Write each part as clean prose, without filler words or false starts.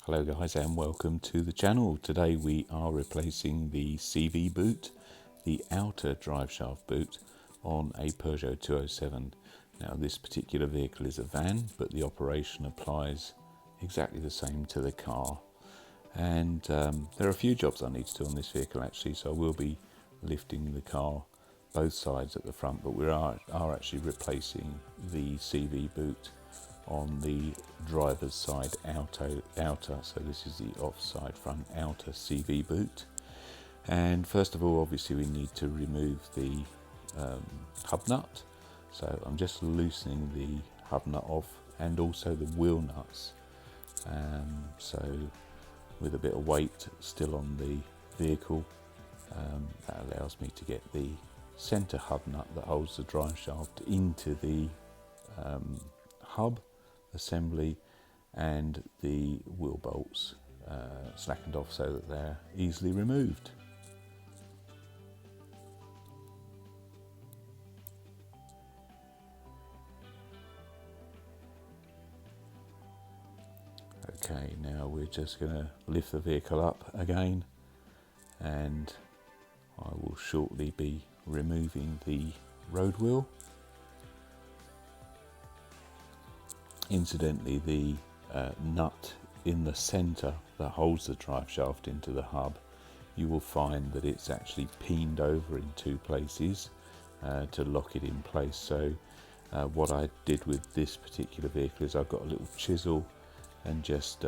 Hello guys and welcome to the channel. Today we are replacing the CV boot, the outer driveshaft boot on a Peugeot 207. Now this particular vehicle is a van, but the operation applies exactly the same to the car. And there are a few jobs I need to do on this vehicle actually, so I will be lifting the car both sides at the front, but we are actually replacing the CV boot on the driver's side outer, so this is the offside front outer CV boot. And first of all, obviously we need to remove the hub nut, so I'm just loosening the hub nut off and also the wheel nuts, so with a bit of weight still on the vehicle, that allows me to get the center hub nut that holds the drive shaft into the hub assembly and the wheel bolts slackened off so that they're easily removed. Okay, now we're just going to lift the vehicle up again, and I will shortly be removing the road wheel. Incidentally, the nut in the center that holds the drive shaft into the hub, you will find that it's actually peened over in two places to lock it in place. So what I did with this particular vehicle is I've got a little chisel and just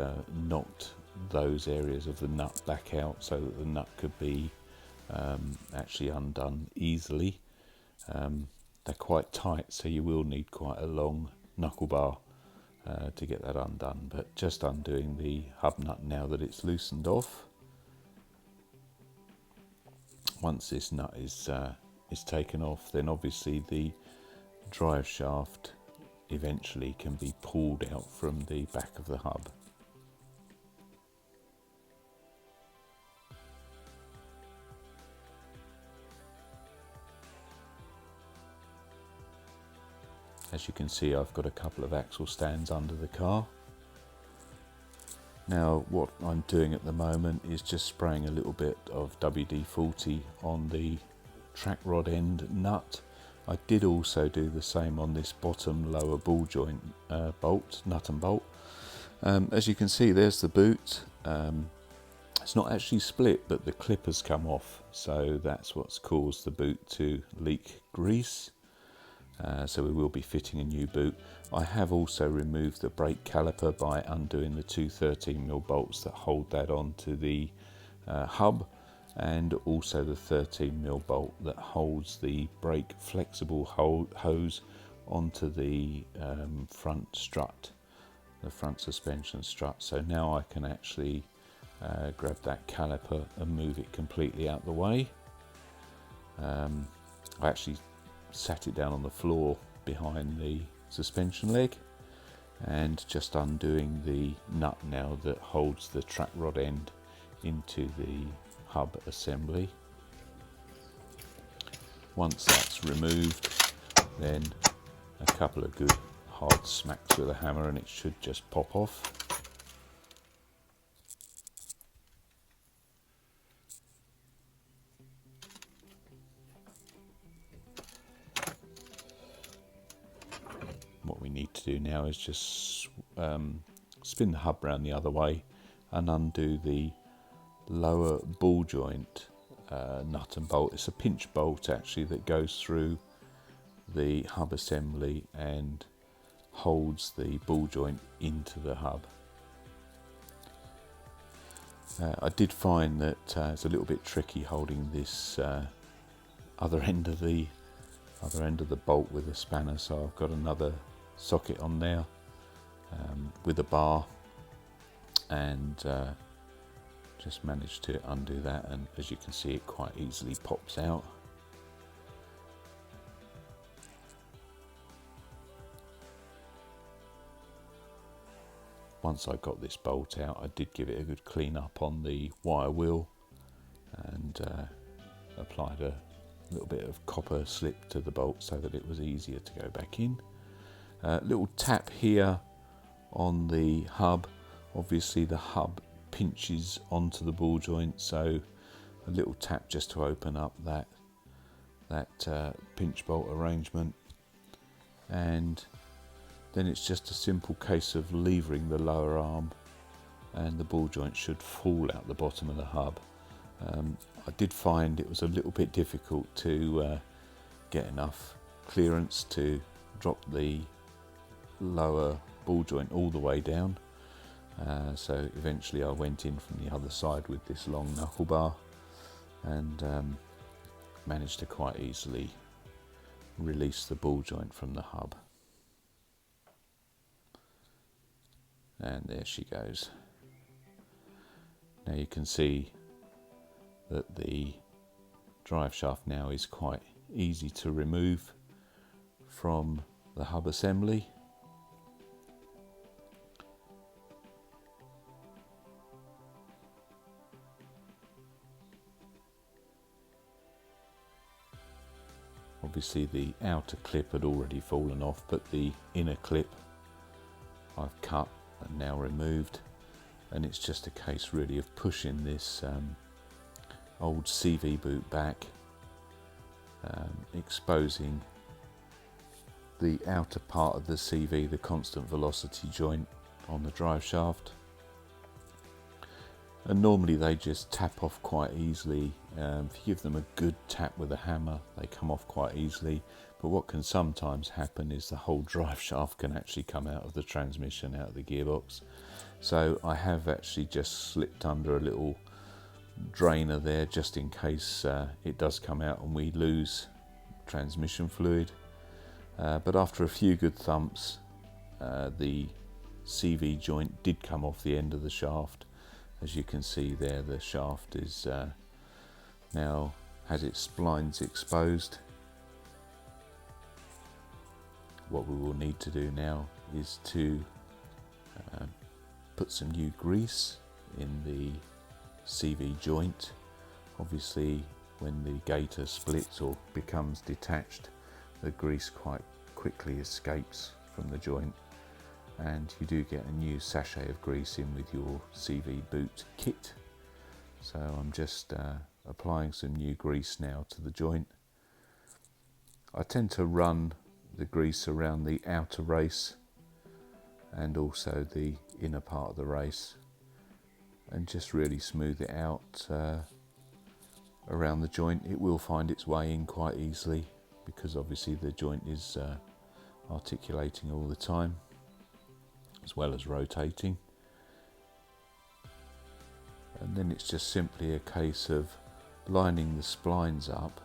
knocked those areas of the nut back out so that the nut could be actually undone easily. They're quite tight, so you will need quite a long knuckle bar to get that undone, but just undoing the hub nut now that it's loosened off. Once this nut is taken off, then obviously the drive shaft eventually can be pulled out from the back of the hub. As you can see, I've got a couple of axle stands under the car. Now what I'm doing at the moment is just spraying a little bit of WD-40 on the track rod end nut. I did also do the same on this bottom lower ball joint nut and bolt. As you can see, there's the boot. It's not actually split, but the clip has come off, so that's what's caused the boot to leak grease. So we will be fitting a new boot. I have also removed the brake caliper by undoing the two 13mm bolts that hold that onto the hub, and also the 13mm bolt that holds the brake flexible hose onto the front strut, the front suspension strut. So now I can actually grab that caliper and move it completely out the way. I actually sat it down on the floor behind the suspension leg and just undoing the nut now that holds the track rod end into the hub assembly. Once that's removed, then a couple of good hard smacks with a hammer and it should just pop off. What we need to do now is just spin the hub round the other way and undo the lower ball joint nut and bolt. It's a pinch bolt actually that goes through the hub assembly and holds the ball joint into the hub. I did find that it's a little bit tricky holding this other end of the bolt with a spanner, so I've got another socket on there with a bar, and just managed to undo that, and as you can see it quite easily pops out. Once I got this bolt out, I did give it a good clean up on the wire wheel and applied a little bit of copper slip to the bolt so that it was easier to go back in. Little tap here on the hub Obviously the hub pinches onto the ball joint, so a little tap just to open up that pinch bolt arrangement, and then it's just a simple case of levering the lower arm and the ball joint should fall out the bottom of the hub. I did find it was a little bit difficult to get enough clearance to drop the lower ball joint all the way down, so eventually I went in from the other side with this long knuckle bar and managed to quite easily release the ball joint from the hub. And there she goes. Now you can see that the drive shaft now is quite easy to remove from the hub assembly. Obviously the outer clip had already fallen off, but the inner clip I've cut and now removed, and it's just a case really of pushing this old CV boot back, exposing the outer part of the CV, the constant velocity joint on the drive shaft, and normally they just tap off quite easily. If you give them a good tap with a hammer, they come off quite easily, but what can sometimes happen is the whole drive shaft can actually come out of the transmission, out of the gearbox. So I have actually just slipped under a little drainer there just in case it does come out and we lose transmission fluid, but after a few good thumps the CV joint did come off the end of the shaft. As you can see there, the shaft is now has its splines exposed. What we will need to do now is to put some new grease in the CV joint. Obviously when the gaiter splits or becomes detached, the grease quite quickly escapes from the joint, and you do get a new sachet of grease in with your CV boot kit. So I'm just applying some new grease now to the joint. I tend to run the grease around the outer race and also the inner part of the race, and just really smooth it out around the joint. It will find its way in quite easily because obviously the joint is articulating all the time as well as rotating, and then it's just simply a case of lining the splines up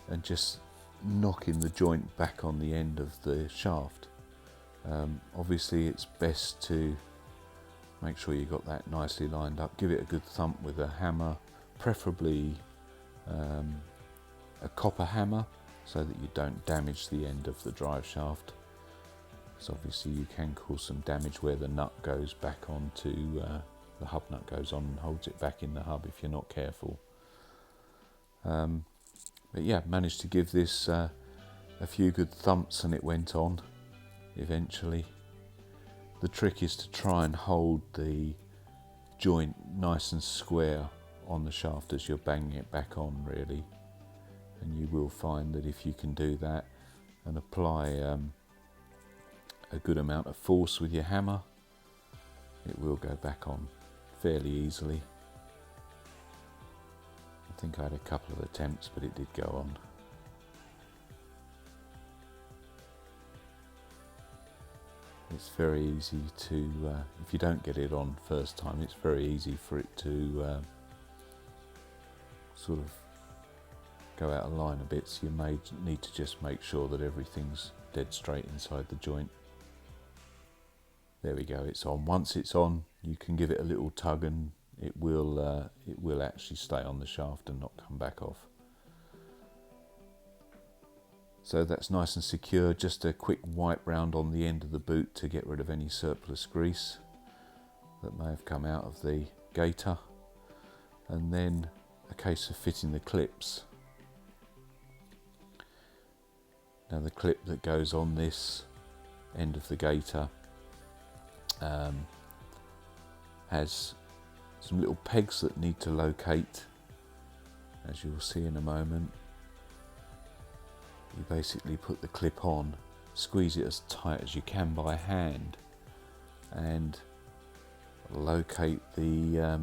and just knocking the joint back on the end of the shaft. Obviously it's best to make sure you got that nicely lined up. Give it a good thump with a hammer, preferably a copper hammer, so that you don't damage the end of the drive shaft. So obviously you can cause some damage where the nut goes back onto the hub nut goes on and holds it back in the hub if you're not careful. But yeah, managed to give this a few good thumps and it went on eventually. The trick is to try and hold the joint nice and square on the shaft as you're banging it back on, really. And you will find that if you can do that and apply a good amount of force with your hammer, it will go back on fairly easily. I think I had a couple of attempts, but it did go on. It's very easy to, if you don't get it on first time, it's very easy for it to sort of go out of line a bit, so you may need to just make sure that everything's dead straight inside the joint. There we go, it's on. Once it's on, you can give it a little tug and it will actually stay on the shaft and not come back off. So that's nice and secure. Just a quick wipe round on the end of the boot to get rid of any surplus grease that may have come out of the gaiter, and then a case of fitting the clips. Now the clip that goes on this end of the gaiter has some little pegs that need to locate, as you'll see in a moment. You basically put the clip on, squeeze it as tight as you can by hand, and locate the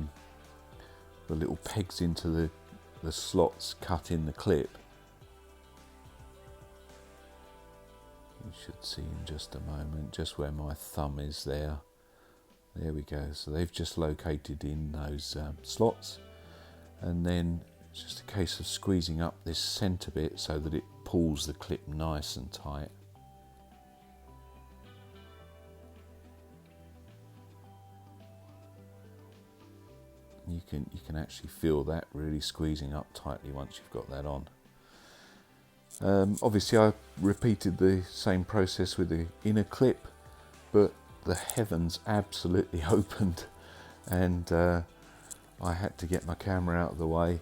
little pegs into the slots cut in the clip. You should see in just a moment just where my thumb is there. There we go. So they've just located in those slots, and then it's just a case of squeezing up this centre bit so that it pulls the clip nice and tight. You can actually feel that really squeezing up tightly once you've got that on. Obviously I repeated the same process with the inner clip, but the heavens absolutely opened, and I had to get my camera out of the way.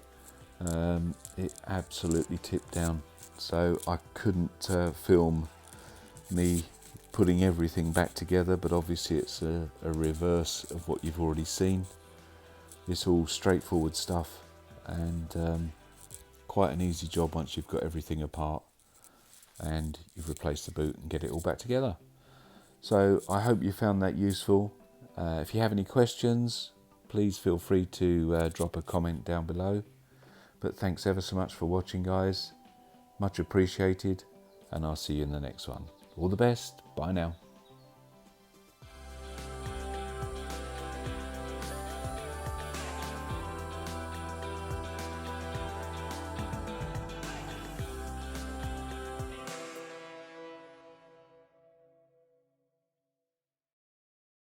It absolutely tipped down, so I couldn't film me putting everything back together, but obviously it's a reverse of what you've already seen. It's all straightforward stuff, and quite an easy job once you've got everything apart and you've replaced the boot and get it all back together. So I hope you found that useful. If you have any questions, please feel free to drop a comment down below. But thanks ever so much for watching, guys. Much appreciated, and I'll see you in the next one. All the best. Bye now.